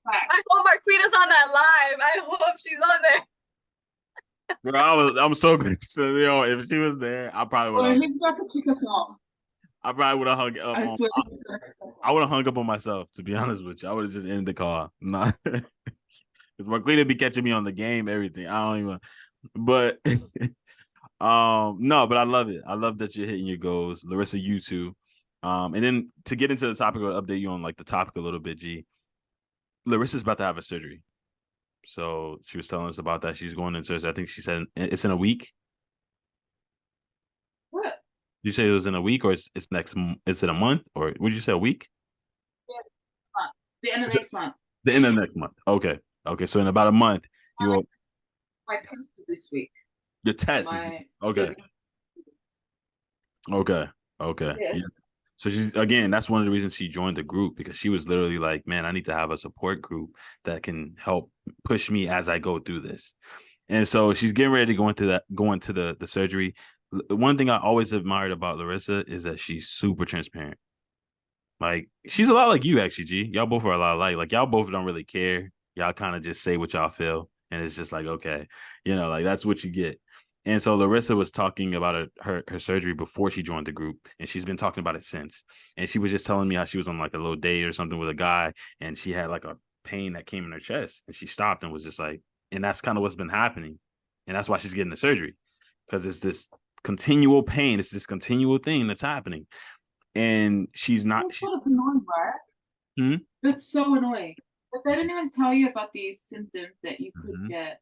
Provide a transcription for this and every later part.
I hope Marquita's on that live. I hope she's on there. Bro, I'm so good. So, yo, if she was there, Oh, he's about to kick us off. I probably would have hung up I on. swear. I would have hung up on myself. To be honest with you, I would have just ended the call. Nah, because Marquita be catching me on the game, everything. I don't even. But no, but I love it. I love that you're hitting your goals, Larissa. You too. And then to get into the topic, or update you on like the topic a little bit. G, Larissa's about to have a surgery. So she was telling us about that. She's going in surgery. I think she said it's in a week. What? You say it was in a week, or it's next? Is it a month, or would you say a week? Yeah, the end of next month. The end of next month. Okay. Okay. So in about a month, you'll My test is this week. your test is okay. Okay. Okay. Yeah. Yeah. So she again, that's one of the reasons she joined the group, because she was literally like, man, I need to have a support group that can help push me as I go through this. And so she's getting ready to go into the surgery. One thing I always admired about Larissa is that she's super transparent. Like she's a lot like you, actually, G. Y'all both are a lot alike. Like y'all both don't really care. Y'all kind of just say what y'all feel, and it's just like, okay, like that's what you get. And so Larissa was talking about her surgery before she joined the group, and she's been talking about it since. And she was just telling me how she was on like a little date or something with a guy, and she had like a pain that came in her chest, and she stopped and was just like, and that's kind of what's been happening, and that's why she's getting the surgery, because it's this continual pain, it's this continual thing that's happening, and she's not. That's sort of annoying, right? Hmm? That's so annoying. But they didn't even tell you about these symptoms that you could Mm-hmm. get,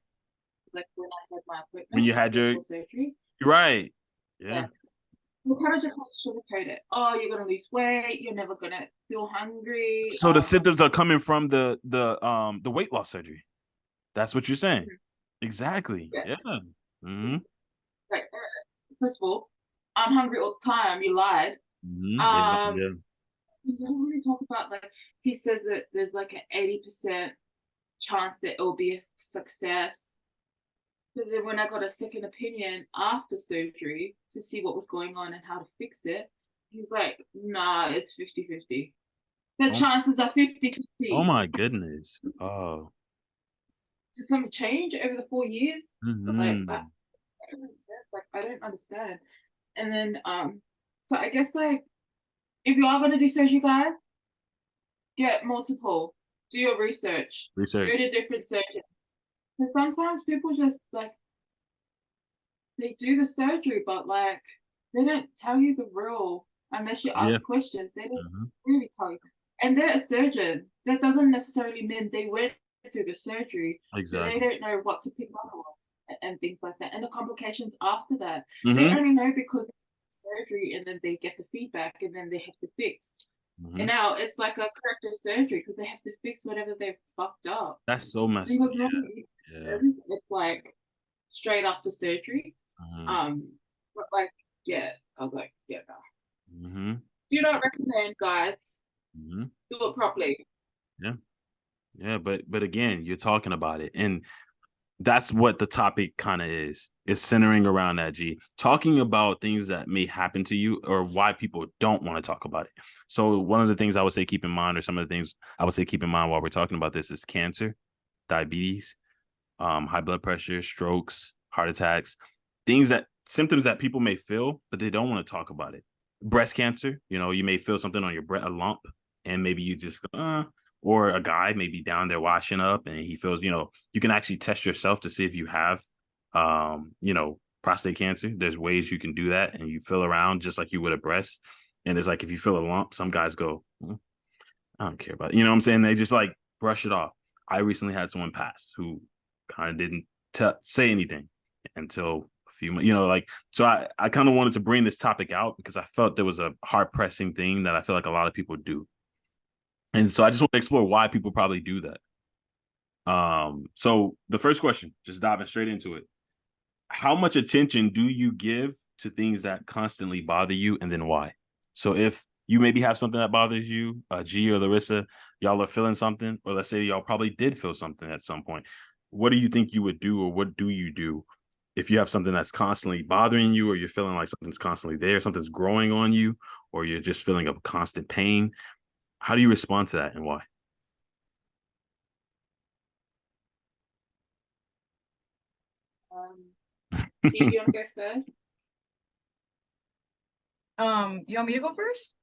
like when I had my When appointment you had your before surgery. right, Yeah. yeah. We kind of just like sugarcoat it. Oh, you're gonna lose weight. You're never gonna feel hungry. So the symptoms are coming from the weight loss surgery. That's what you're saying. Exactly. Yeah. Yeah. Mm-hmm. Like, first of all, I'm hungry all the time. You lied. Mm-hmm. Yeah. Um, Yeah. he doesn't really talk about like he says that there's like an 80% chance that it'll be a success. But then when I got a second opinion after surgery to see what was going on and how to fix it, he's like, nah, it's 50-50. The Oh, chances are oh 50-50. my goodness. Oh. Did something change over the 4 years? Like, Mm-hmm. I don't understand. And then, so I guess like if you are gonna do surgery, guys, get multiple. Do your research. Go to Research. different surgeons. Because sometimes people just like they do the surgery, but like they don't tell you the real unless you Yeah. ask questions. They don't Mm-hmm. really tell you. And they're a surgeon. That doesn't necessarily mean they went through the surgery, so they Exactly. don't know what to pick up on and things like that. And the complications after that, they Mm-hmm. only know because of surgery, and then they get the feedback, and then they have to fix. Mm-hmm. And now it's like a corrective surgery because they have to fix whatever they've fucked up. That's so messed. Because normally Yeah. it's like straight after surgery. Mm-hmm. But like, yeah, I was like, yeah, no. Mm-hmm. Do not recommend, guys. Mm-hmm. Do it properly. Yeah. Yeah. But again, you're talking about it, and that's what the topic kind of is centering around that, G, talking about things that may happen to you or why people don't want to talk about it. So one of the things I would say keep in mind, or some of the things I would say keep in mind while we're talking about this, is cancer, diabetes, high blood pressure, strokes, heart attacks, things that symptoms that people may feel but they don't want to talk about it. Breast cancer, you may feel something on your breast, a lump, and maybe you just or a guy may be down there washing up and he feels, you can actually test yourself to see if you have prostate cancer. There's ways you can do that, and you feel around just like you would a breast. And it's like if you feel a lump, some guys go, I don't care about it. You know what I'm saying? They just like brush it off. I recently had someone pass who kind of didn't say anything until a few months, so I kind of wanted to bring this topic out because I felt there was a heart pressing thing that I feel like a lot of people do. And so I just want to explore why people probably do that. So the first question, just diving straight into it. How much attention do you give to things that constantly bother you, and then why? So if you maybe have something that bothers you, G or Larissa, y'all are feeling something, or let's say y'all probably did feel something at some point. What do you think you would do, or what do you do if you have something that's constantly bothering you, or you're feeling like something's constantly there, something's growing on you, or you're just feeling a constant pain? How do you respond to that, and why? Do you want to go first? You want me to go first?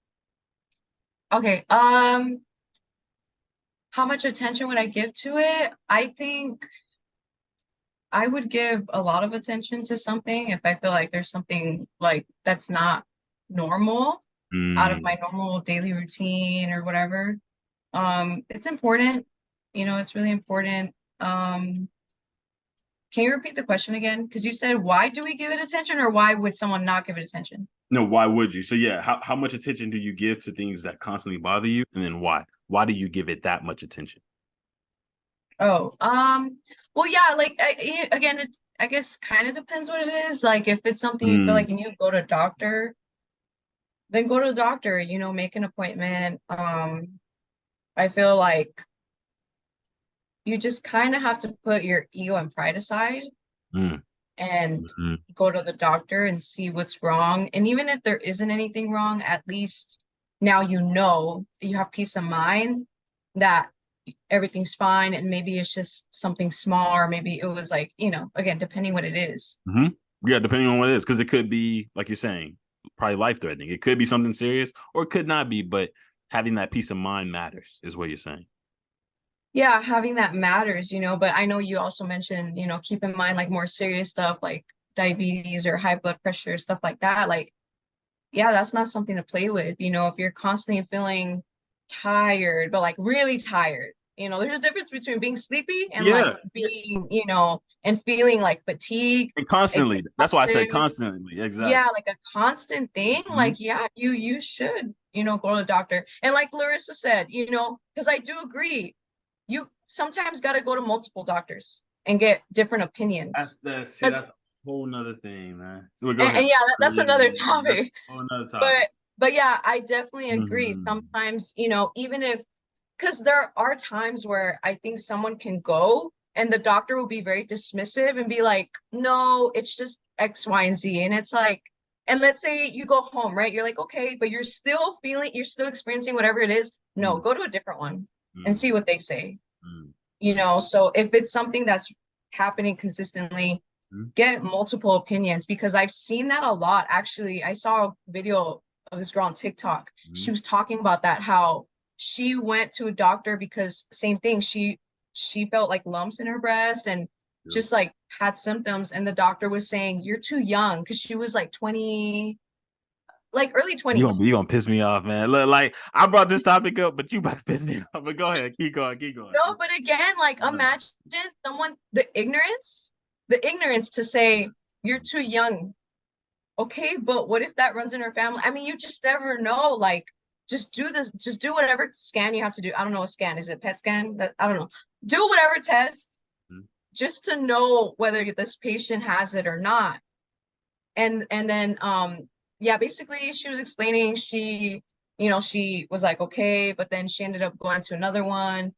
Okay. How much attention would I give to it? I think I would give a lot of attention to something if I feel like there's something like that's not normal out of my normal daily routine or whatever. It's important, it's really important. Can you repeat the question again? Because you said, why do we give it attention, or why would someone not give it attention? No, why would you? So yeah, how much attention do you give to things that constantly bother you, and then why? Why do you give it that much attention? Oh, well, yeah, like again, it's I guess kind of depends what it is. Like if it's something you feel like you need to go to a doctor, then go to the doctor, make an appointment. I feel like you just kind of have to put your ego and pride aside Mm. and Hmm. go to the doctor and see what's wrong. And even if there isn't anything wrong, at least now you have peace of mind that everything's fine, and maybe it's just something small, or maybe it was like, again, depending what it is. Mm-hmm. Yeah, depending on what it is, because it could be, like you're saying, probably life threatening. It could be something serious, or it could not be. But having that peace of mind matters, is what you're saying. Yeah, having that matters, but I know you also mentioned, keep in mind like more serious stuff like diabetes or high blood pressure, stuff like that. Like, yeah, that's not something to play with. If you're constantly feeling tired, but like really tired, there's a difference between being sleepy and like Yeah, being, and feeling like fatigue, and constantly. That's why I said exhausted. constantly. Exactly. Yeah, like a constant thing. Mm-hmm. Like, yeah, you should, go to the doctor. And like Larissa said, because I do agree, you sometimes got to go to multiple doctors and get different opinions. Because That's a whole nother thing, man. Well, go and ahead. yeah, that's Yeah, another that's topic. a whole nother topic. But yeah, I definitely agree. Mm-hmm. Sometimes, even if, because there are times where I think someone can go and the doctor will be very dismissive and be like, no, it's just X, Y, and Z. And it's like, and let's say you go home, right? You're like, okay, but you're still experiencing whatever it is. No, go to a different one and Mm-hmm. see what they say. Mm-hmm. So if it's something that's happening consistently, get multiple opinions, because I've seen that a lot. Actually, I saw a video of this girl on TikTok. Mm-hmm. She was talking about that, how she went to a doctor because same thing, she felt like lumps in her breast and Yeah. just like had symptoms, and the doctor was saying you're too young, because she was like 20, like early 20s. You gonna piss me off, man. Look, like I brought this topic up, but you about to piss me off. But go ahead, keep going, keep going. No, but again, like imagine someone, the ignorance to say you're too young. Okay, but what if that runs in her family? I mean, you just never know. Like, just do whatever scan you have to do. I don't know, a scan, is it PET scan? That I don't know. Do whatever test Mm-hmm. just to know whether this patient has it or not. And then yeah, basically she was explaining, she was like, okay, but then she ended up going to another one.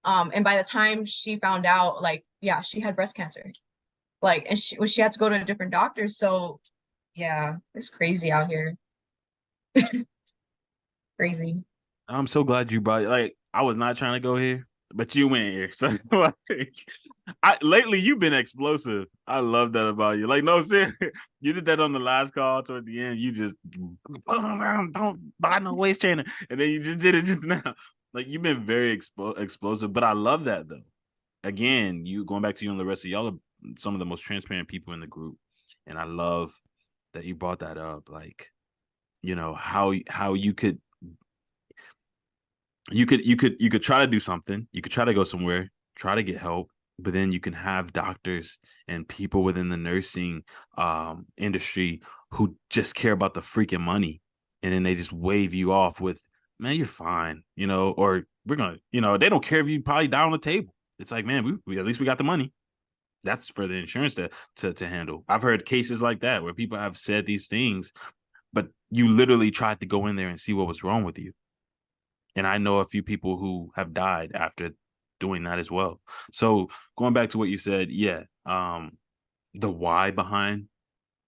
And by the time she found out, like, yeah, she had breast cancer. Like, and she had to go to a different doctor. So yeah, it's crazy out here. Crazy. I'm so glad you brought. Like, I was not trying to go here, but you went here. So, like, I lately you've been explosive. I love that about you. Like, no, seriously, you did that on the last call toward the end. You just don't buy no waist trainer, and then you just did it just now. Like, you've been very explosive, but I love that though. Again, you going back to you and Larissa, y'all are some of the most transparent people in the group, and I love that you brought that up. Like, how you could try to do something. You could try to go somewhere, try to get help, but then you can have doctors and people within the nursing industry who just care about the freaking money, and then they just wave you off with, "Man, you're fine," or we're gonna, they don't care if you probably die on the table. It's like, man, we at least we got the money. That's for the insurance to handle. I've heard cases like that where people have said these things, but you literally tried to go in there and see what was wrong with you. And I know a few people who have died after doing that as well. So going back to what you said, yeah, the why behind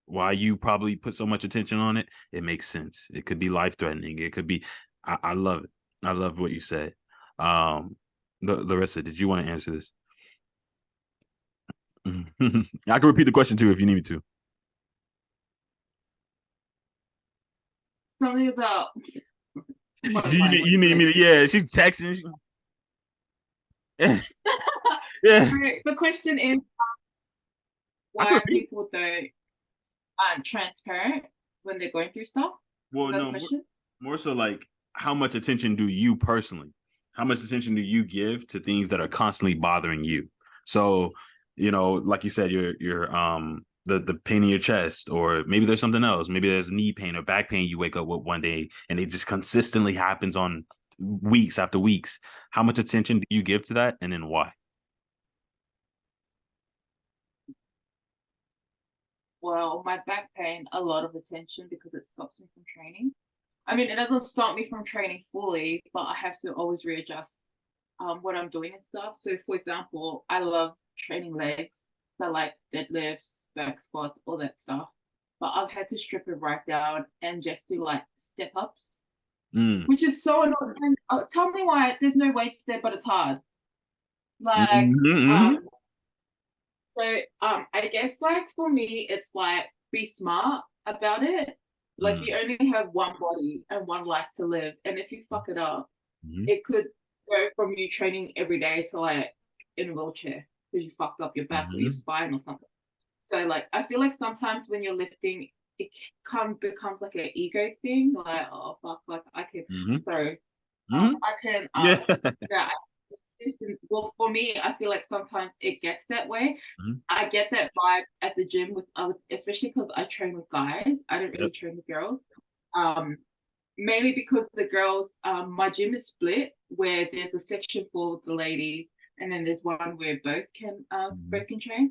why you probably put so much attention on it, it makes sense. It could be life threatening. It could be, I love it. I love what you said. Larissa, did you want to answer this? I can repeat the question too if you need me to. Something about You need me to? Yeah, she's texting. Yeah, yeah. The question is, I why can are repeat. people aren't transparent when they're going through stuff? Well, Is that the no, question? more so like how much attention do you personally? How much attention do you give to things that are constantly bothering you? So, like you said, the pain in your chest, or maybe there's something else. Maybe there's knee pain or back pain you wake up with one day and it just consistently happens on weeks after weeks. How much attention do you give to that, and then why? Well, my back pain, a lot of attention because it stops me from training. I mean, it doesn't stop me from training fully, but I have to always readjust what I'm doing and stuff. So, for example, I love training legs, so like deadlifts, back squats, all that stuff. But I've had to strip it right down and just do like step ups, Mm. which is so annoying. Tell me why there's no weights there, but it's hard. Like, Mm-hmm. so I guess like for me, it's like be smart about it. Like Mm-hmm. you only have one body and one life to live, and if you fuck it up, Mm-hmm. it could go from you training every day to like in a wheelchair because you fucked up your back or your Mm-hmm. spine or something. So like I feel like sometimes when you're lifting, it becomes like an ego thing. Like oh fuck, like I can. Mm-hmm. So Mm-hmm. I can Yeah. yeah. Well, for me, I feel like sometimes it gets that way. Mm-hmm. I get that vibe at the gym with other, especially because I train with guys. I don't Yep. really train with girls. Um, Mainly because the girls, my gym is split where there's a section for the ladies and then there's one where Mm-hmm. both can train.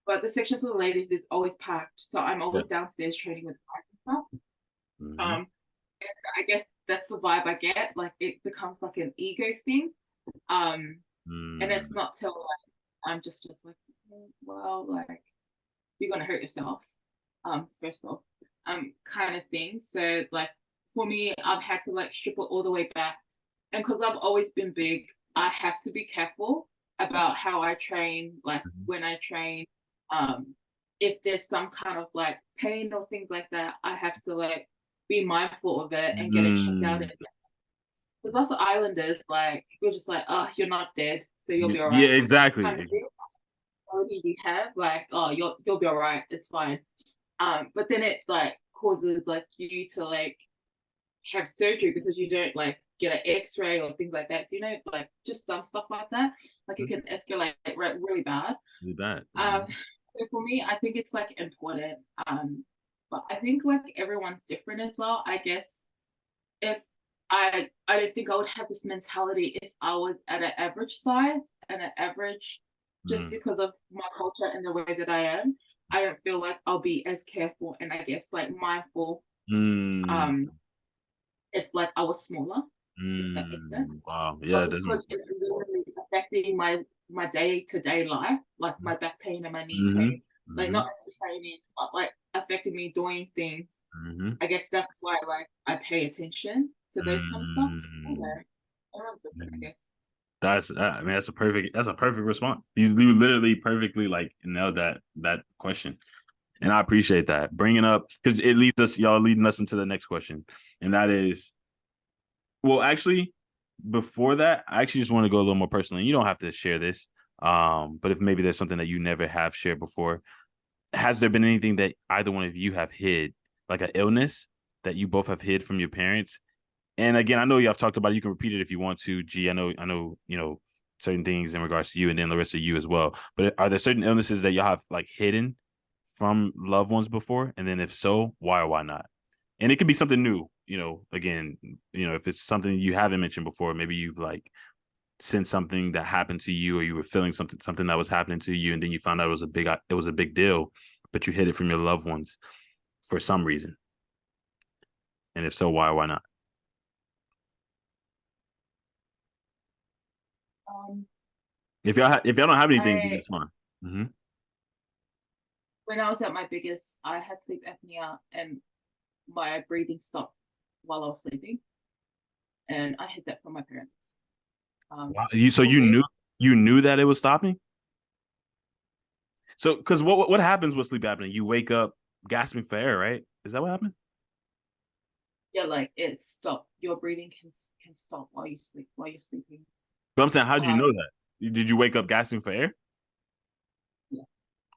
But the section for the ladies is always packed, so I'm always Yep. downstairs training with guys and stuff. Mm-hmm. Um, I guess that's the vibe I get. Like it becomes like an ego thing. Um, and it's Mm-hmm. not till like I'm just like, well, like you're gonna hurt yourself. First off, kind of thing. So like for me, I've had to like strip it all the way back, and because I've always been big, I have to be careful about how I train. Like when I train, um, if there's some kind of like pain or things like that, I have to like be mindful of it and get it checked out. Mm-hmm. Because also islanders, like we're just like, oh, you're not dead, so you'll be all Yeah, right. exactly. Kind of thing. You have like, oh, you'll be all right. It's fine. But then it like causes like you to like have surgery because you don't like get an X-ray or things like that. Do you know like just some stuff like that? Like it can escalate really bad. Do that. Um, so for me, I think it's like important. But I think like everyone's different as well. I guess if I don't think I would have this mentality if I was at an average size and an average just Mm-hmm. because of my culture and the way that I am. I don't feel like I'll be as careful and I guess like mindful um if like I was smaller, if that makes sense. Wow. Yeah, But it doesn't make because sense. it's literally affecting my day-to-day life, like my back pain and my knee Mm-hmm. pain, like Mm-hmm. not only training, but like affecting me doing things. Mm-hmm. I guess that's why like I pay attention to those kind of stuff. I don't Mm-hmm. know. Everyone's different, I guess. I mean, that's a perfect response. You literally perfectly like nailed that question. And I appreciate that. Bringing up, because it leads us, y'all leading us into the next question. And that is, well, actually, before that, I actually just want to go a little more personally. You don't have to share this. But if maybe there's something that you never have shared before, has there been anything that either one of you have hid, like an illness that you both have hid from your parents? And again, I know y'all have talked about it. You can repeat it if you want to. G, I know, certain things in regards to you, and then Larissa, you as well. But are there certain illnesses that y'all have like hidden from loved ones before? And then if so, why or why not? And it could be something new, again, if it's something you haven't mentioned before, maybe you've like sent something that happened to you, or you were feeling something that was happening to you, and then you found out it was a big deal, but you hid it from your loved ones for some reason. And if so, why or why not? Um, If y'all don't have anything, then I it's fine. Mm-hmm. when I was at my biggest, I had sleep apnea and my breathing stopped while I was sleeping. and I hid that from my parents. Wow. You knew that it was stopping? So, because what happens with sleep apnea? You wake up gasping for air, right? Is that what happened? Yeah, like it stop. Your breathing can stop while you sleep while you're sleeping. But I'm saying, how did you know Um, that? Did you wake up gasping for air? yeah.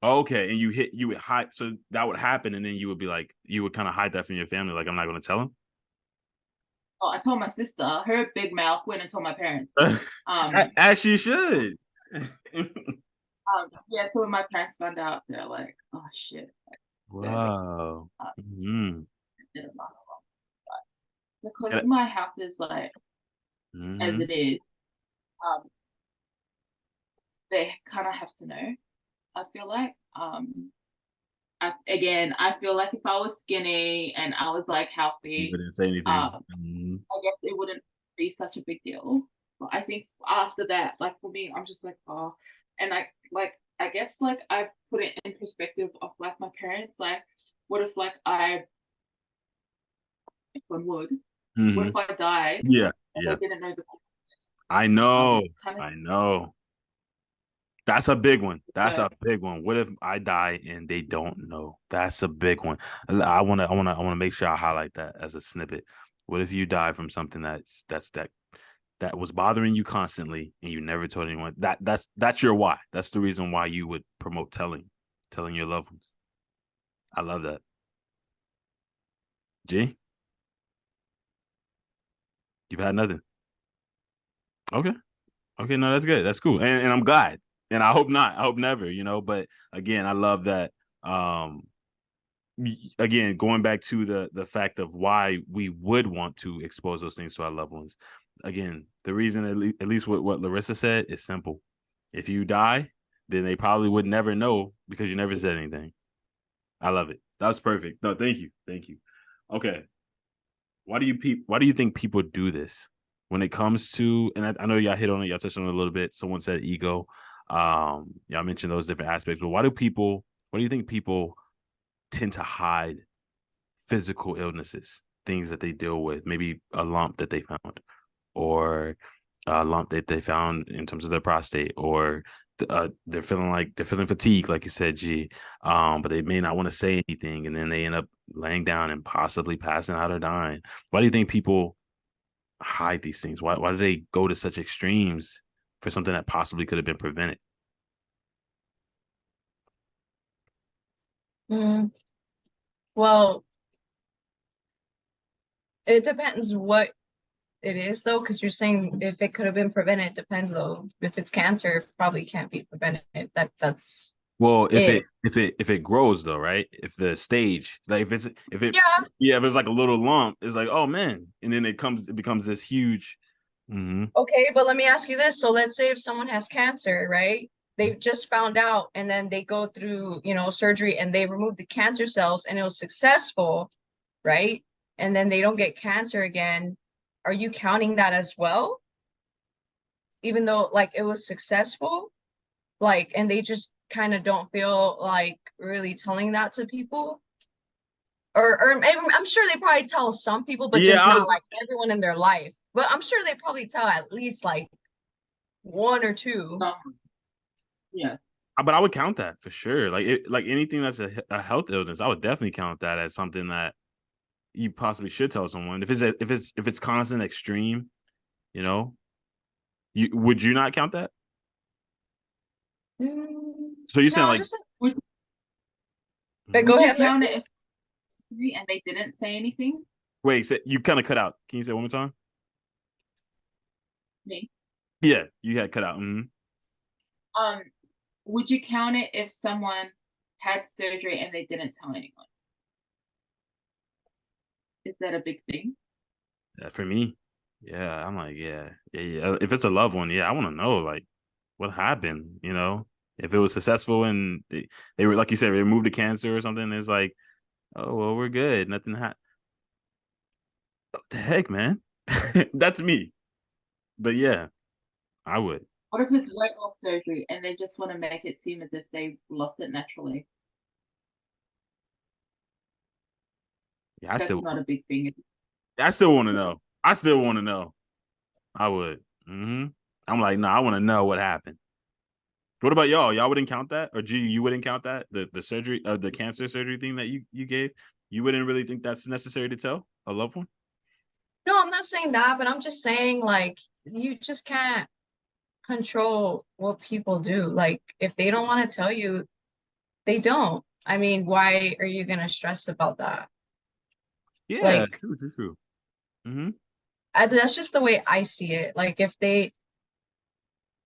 Okay, and you would hide, so that would happen, and then you would be like, you would kind of hide that from your family, like I'm not going to tell Oh, I told my sister. Her big mouth went and told my parents. them. Um, As she should. yeah. So when my parents found out, they're like, "Oh shit." So, Wow. uh, Mm-hmm. it didn't last long, but because my health is like as Mm-hmm. it is, um, they kind of have to know. I feel like, I feel like if I was skinny and I was like You healthy, wouldn't say anything. Mm-hmm. I guess it wouldn't be such a big deal. But I think after that, like for me, I'm just like, oh, and I guess like I put it in perspective of like my parents, like, what if like if one would, what Mm-hmm. if I died, Yeah. like, and Yeah. they didn't know the I know. kind of, I know. That's a big one. That's yeah. a big one. What if I die and they don't know? That's a big one. I wanna make sure I highlight that as a snippet. What if you die from something that was bothering you constantly and you never told anyone? That's your why. That's the reason why you would promote telling your loved ones. I love that. G, you've had nothing. Okay. Okay, no, that's good. That's cool. And I'm glad. And I hope not. I hope never, but again, I love that. Um Again, going back to the fact of why we would want to expose those things to our loved ones. Again, the reason, at least what Larissa said, is simple. If you die, then they probably would never know because you never said anything. I love it. That was perfect. No, thank you. Okay, why do you think people do this when it comes to? And I know y'all hit on it, y'all touched on it a little bit. Someone said ego. Y'all mentioned those different aspects, but What do you think people tend to hide physical illnesses, things that they deal with, maybe a lump that they found, or a lump that they found in terms of their prostate, or they're feeling fatigued, like you said, G, but they may not want to say anything, and then they end up laying down and possibly passing out or dying. Why do you think people hide these things? Why do they go to such extremes for something that possibly could have been prevented? Mm, well, it depends what it is though, because you're saying if it could have been prevented, it depends though. If it's cancer, it probably can't be prevented. That's Well, it. if it grows though, right? If the stage, like if it Yeah. yeah, if it's like a little lump, it's like, oh man, and then it becomes this huge. Mm-hmm. Okay, but let me ask you this. So let's say if someone has cancer, right? They've just found out and then they go through, surgery and they remove the cancer cells and it was successful, right? And then they don't get cancer again. Are you counting that as well? Even though like it was successful? Like, and they just kind of don't feel like really telling that to people? Or I'm sure they probably tell some people, but Yeah, just not like everyone in their life. But I'm sure they probably tell at least like one or two. Yeah. but I would count that for sure. Like anything that's a health illness, I would definitely count that as something that you possibly should tell someone. If it's constant extreme, you know, would you not count that? So you're saying No, like, just Would go Would you ahead, count Lexi. it as surgery and they didn't say anything? wait, you kind of cut out. Can you say it one more time? Me. Yeah, you had cut out. Mm-hmm. Um, would you count it if someone had surgery and they didn't tell anyone? Is that a big thing? For me, yeah, I'm like, yeah. If it's a loved one, yeah, I want to know like what happened. If it was successful and they were like you said, they removed the cancer or something. It's like, oh well, we're good. Nothing happened. What the heck, man? That's me. But yeah, I would. What if it's weight loss surgery and they just want to make it seem as if they lost it naturally? Yeah, That's not a big thing. I still want to know. I still want to know. I would. I'm like, no, I want to know what happened. What about y'all? Y'all wouldn't count that, or G, you wouldn't count that the surgery, the cancer surgery thing that you gave. You wouldn't really think that's necessary to tell a loved one. No, I'm not saying that, but I'm just saying like you just can't control what people do. Like if they don't want to tell you, they don't. I mean, why are you gonna stress about that? Yeah, Like true. Mm-hmm. that's just the way I see it. Like if they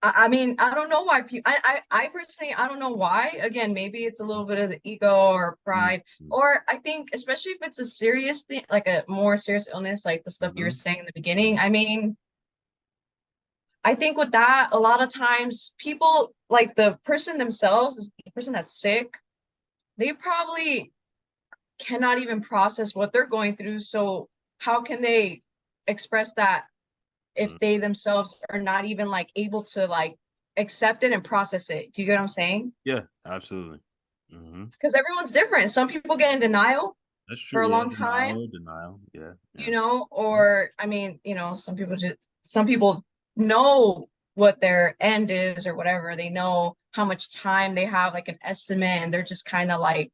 I mean, I don't know why people. I personally, I don't know why. Again, maybe it's a little bit of the ego or pride, Mm-hmm. or I think, especially if it's a serious thing, like a more serious illness, like the stuff you were saying in the beginning. I mean, I think with that, a lot of times people, like the person themselves, is the person that's sick, they probably cannot even process what they're going through. So how can they express that if Mm-hmm. they themselves are not even like able to like accept it and process it? Do you get what I'm saying? Yeah, absolutely. Mm-hmm. Because everyone's different. Some people get in denial That's for true. a Yeah, long time, denial. Yeah. or I mean, some people know what their end is or whatever. They know how much time they have, like an estimate, and they're just kind of like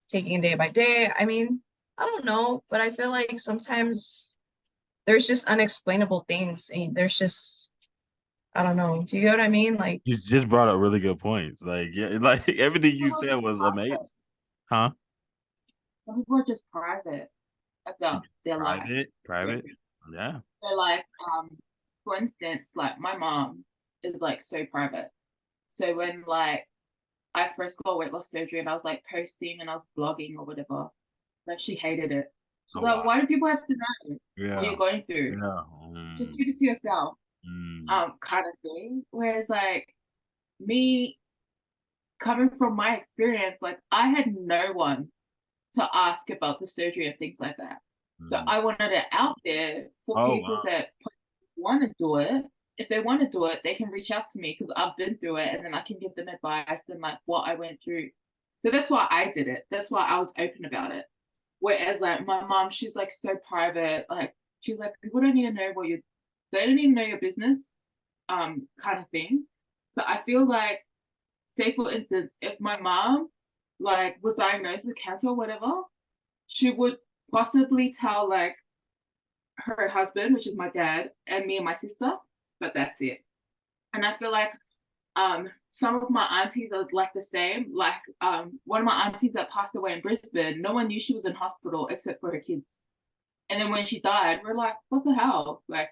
taking it day by day. I mean, I don't know, but I feel like sometimes there's just unexplainable things. And there's just, I don't know. Do you know what I mean? Like, You just brought up really good points. Like, yeah, like everything you said was amazing. Huh? Some people are just private about their life. Private. Yeah. So like, for instance, like my mom is like so private. So when like I first got weight loss surgery and I was like posting and I was blogging or whatever, like she hated it. She's Oh like, wow. why do people have to know what Yeah. you're going through? Yeah. Just keep it to yourself, Mm. kind of thing. Whereas like me coming from my experience, like I had no one to ask about the surgery and things like that. So Mm. I wanted it out there for Oh people wow. that want to do it. If they want to do it, they can reach out to me because I've been through it and then I can give them advice and like what I went through. So that's why I did it. That's why I was open about it. Whereas like my mom, she's like so private. Like she's like, people don't need to know they don't need to know your business, kind of thing. So I feel like, say for instance, if my mom like was diagnosed with cancer or whatever, she would possibly tell like her husband, which is my dad, and me and my sister, but that's it. And I feel like some of my aunties are like the same. Like one of my aunties that passed away in Brisbane, no one knew she was in hospital except for her kids. And then when she died, we're like, what the hell? Like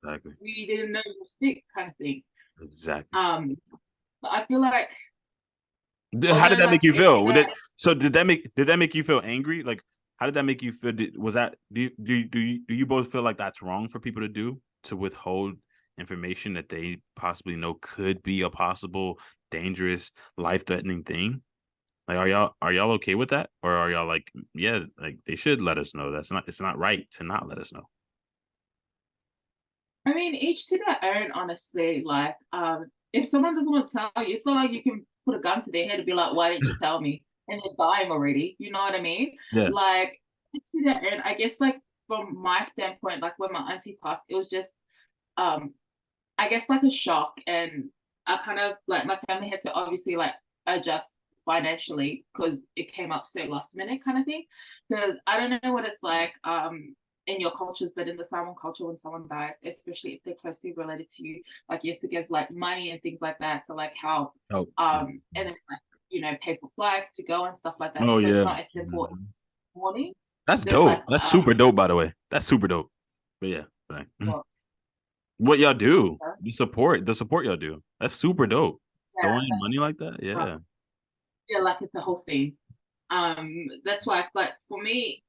Exactly. we didn't know you were sick, kind of thing. Exactly. But I feel like How did although that make like you it's feel? that Did that make you feel angry? Like, how did that make you feel? Was that do you both feel like that's wrong for people to do, to withhold information that they possibly know could be a possible dangerous, life threatening thing? Like, are y'all okay with that, or are y'all like, yeah, like they should let us know? It's not right to not let us know. I mean, each to their own, honestly. Like, if someone doesn't want to tell you, it's not like you can put a gun to their head and be like, why didn't you tell me? And they're dying already. You know what I mean? Yeah. Like, each to their own. I guess, like, from my standpoint, like when my auntie passed, it was just, um, I guess, like a shock. And I kind of, like, my family had to obviously, like, adjust financially because it came up so last minute kind of thing. Because I don't know what it's like, in your cultures, but in the Samoan culture, when someone dies, especially if they're closely related to you, like you have to give like money and things like that to like help, Oh. and then like pay for flights to go and stuff like that. Oh So it's yeah. not as simple as morning. That's There's like dope. That's super dope, by the way. That's super dope. But yeah, like, well, what y'all do, yeah, the support y'all do. That's super dope. Throwing in money like that, like, yeah. yeah, like it's a whole thing. That's why, like for me,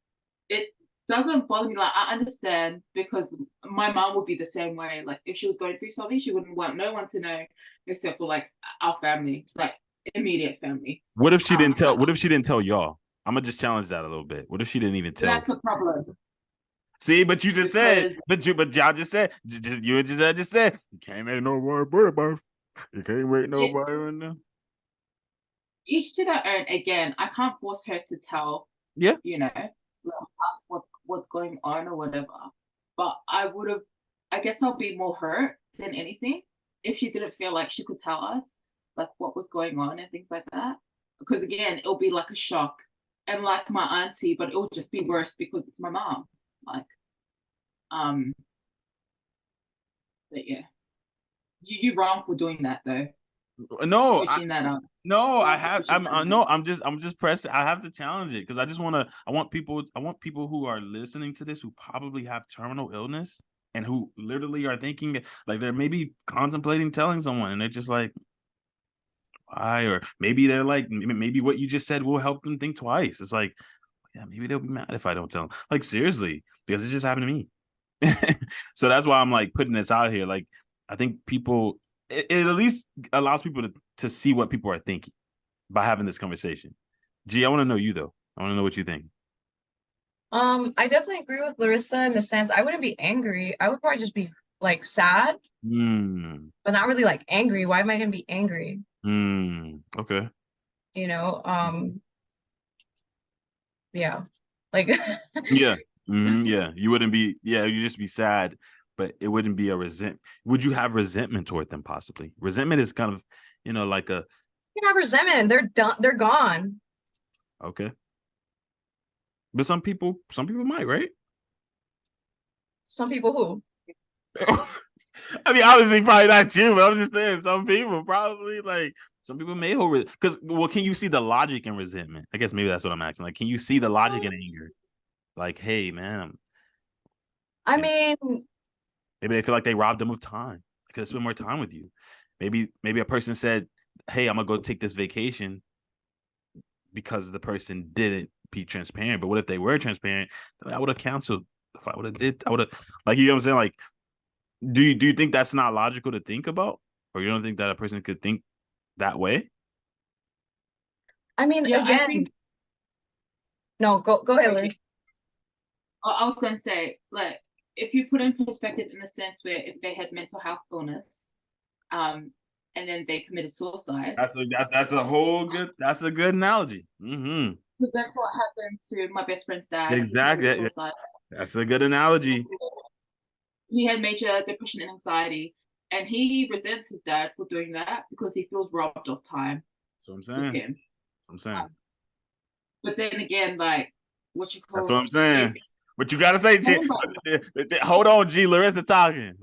it doesn't bother me. Like I understand because my mom would be the same way. Like if she was going through something, she wouldn't want no one to know except for like our family, like immediate family. What if she didn't tell? But What if she didn't tell y'all? I'm gonna just challenge that a little bit. What if she didn't even tell? that's the problem See, but you just said, because but y'all just said, you and Giselle just said, you can't make nobody put about. You can't make it, nobody right now. each to their own. Again, I can't force her to tell Yeah. like, us what's going on or whatever. But I would have I guess I'll be more hurt than anything if she didn't feel like she could tell us like what was going on and things like that. Because again, it'll be like a shock. And like my auntie, but it'll just be worse because it's my mom. Like, but yeah. You're wrong for doing that though. No, Switching that up. no, I have. Switching that No, up. I'm just pressing. I have to challenge it because I just want to. I want people who are listening to this who probably have terminal illness and who literally are thinking like they're maybe contemplating telling someone, and they're just like, why? Or maybe they're like, maybe what you just said will help them think twice. It's like, yeah, maybe they'll be mad if I don't tell them. Like seriously, because it just happened to me. So that's why I'm like putting this out here. Like, I think people, it at least allows people to see what people are thinking by having this conversation. Gee, I want to know you though. I want to know what you think. I definitely agree with Larissa in the sense I wouldn't be angry. I would probably just be like sad, but not really like angry. Why am I gonna be angry? Okay. You know, yeah. Like Yeah. Yeah. You wouldn't be, yeah, you just be sad, but it wouldn't be a resent. Would you have resentment toward them possibly? Resentment is kind of, like a, you have resentment. They're done, they're gone. okay. But some people might, right? Some people who. I mean, obviously, probably not you, but I'm just saying some people probably like some people may hold because can you see the logic in resentment? I guess maybe that's what I'm asking. Like, can you see the logic in anger? Like, hey, man, I mean, maybe they feel like they robbed them of time. I could have spent more time with you. Maybe a person said, hey, I'm gonna go take this vacation because the person didn't be transparent. But what if they were transparent? I would have canceled. If I would have I would have like you know what I'm saying? Like, do you think that's not logical to think about? Or you don't think that a person could think that way? I mean, Yeah, again, I think, no, go ahead, Liz. I was gonna say, like, if you put in perspective in the sense where if they had mental health illness, and then they committed suicide. That's a whole good that's a good analogy. Mm-hmm. Because that's what happened to my best friend's dad. Exactly. That's a good analogy. He had major depression and anxiety, and he resents his dad for doing that because he feels robbed of time. That's what I'm saying. With him. I'm saying. But then again, like, what you call that's what I'm saying. What you gotta say, G? Hold on, G. Larissa talking.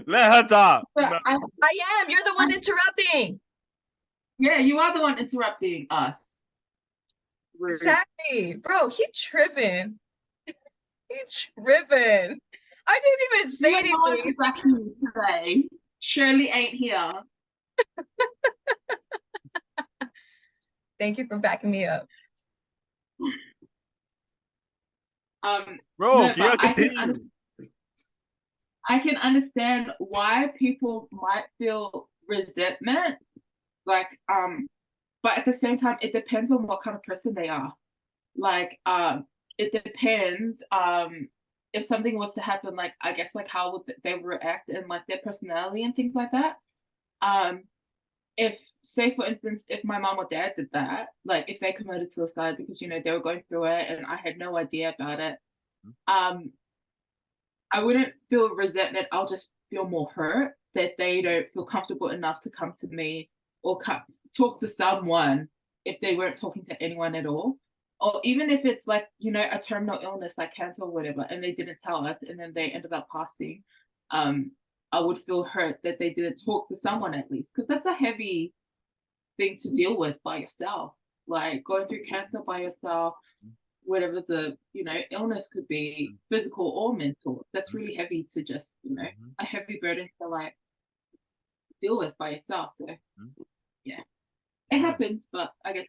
Let her talk. I am. You're the one interrupting. Yeah, you are the one interrupting us. Rude. Exactly. Bro, he tripping. He tripping. I didn't even say anything. Today. Shirley ain't here. Thank you for backing me up. Bro, no, can you continue? I can understand why people might feel resentment, like, but at the same time, it depends on what kind of person they are. Like, it depends. If something was to happen, like, I guess, like, how would they react and like their personality and things like that. If, say, for instance, if my mom or dad did that, like, if they committed suicide because they were going through it and I had no idea about it, I wouldn't feel resentment. I'll just feel more hurt that they don't feel comfortable enough to come to me or talk to someone if they weren't talking to anyone at all. Or even if it's like, a terminal illness like cancer or whatever, and they didn't tell us and then they ended up passing, I would feel hurt that they didn't talk to someone at least, because that's a heavy thing to deal with by yourself. Like going through cancer by yourself, whatever the illness could be, physical or mental, that's really heavy to just a heavy burden to like deal with by yourself. So yeah, it happens, but I guess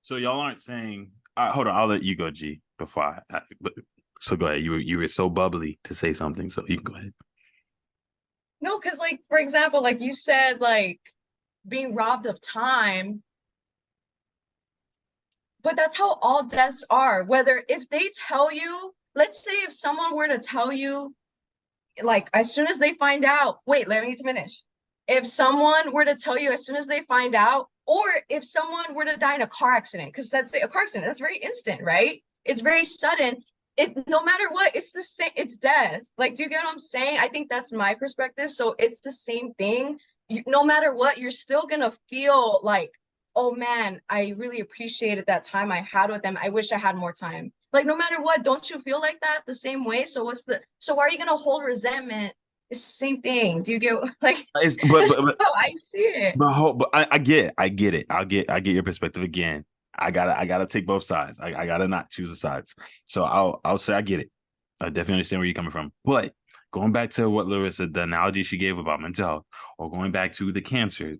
so y'all aren't saying hold on, I'll let you go, G, before so go ahead. You were so bubbly to say something, so you can go ahead. No, because like, for example, like you said, like being robbed of time. But that's how all deaths are. Whether if they tell you, let's say if someone were to tell you, like as soon as they find out, wait, let me finish. If someone were to tell you as soon as they find out, or if someone were to die in a car accident, because that's a car accident, that's very instant, right? It's very sudden. no matter what, it's the same, it's death. Like, do you get what I'm saying? I think that's my perspective. So it's the same thing. No matter what, you're still gonna feel like, oh man, I really appreciated that time I had with them. I wish I had more time. Like, no matter what, don't you feel like that the same way? So why are you gonna hold resentment? It's the same thing. Do you get like It's, that's how I see it. but I get it. I get it. I get your perspective again. I gotta take both sides. I gotta not choose the sides. So I'll say I get it. I definitely understand where you're coming from. But going back to what Larissa, the analogy she gave about mental health, or going back to the cancer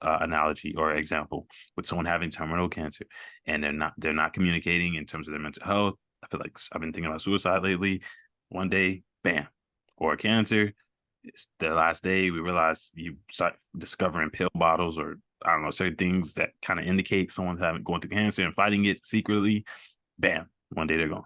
analogy or example with someone having terminal cancer and they're not communicating in terms of their mental health. I feel like I've been thinking about suicide lately. One day, bam, or cancer. It's the last day we realize you start discovering pill bottles or I don't know, certain things that kind of indicate someone's going through cancer and fighting it secretly. Bam, one day they're gone.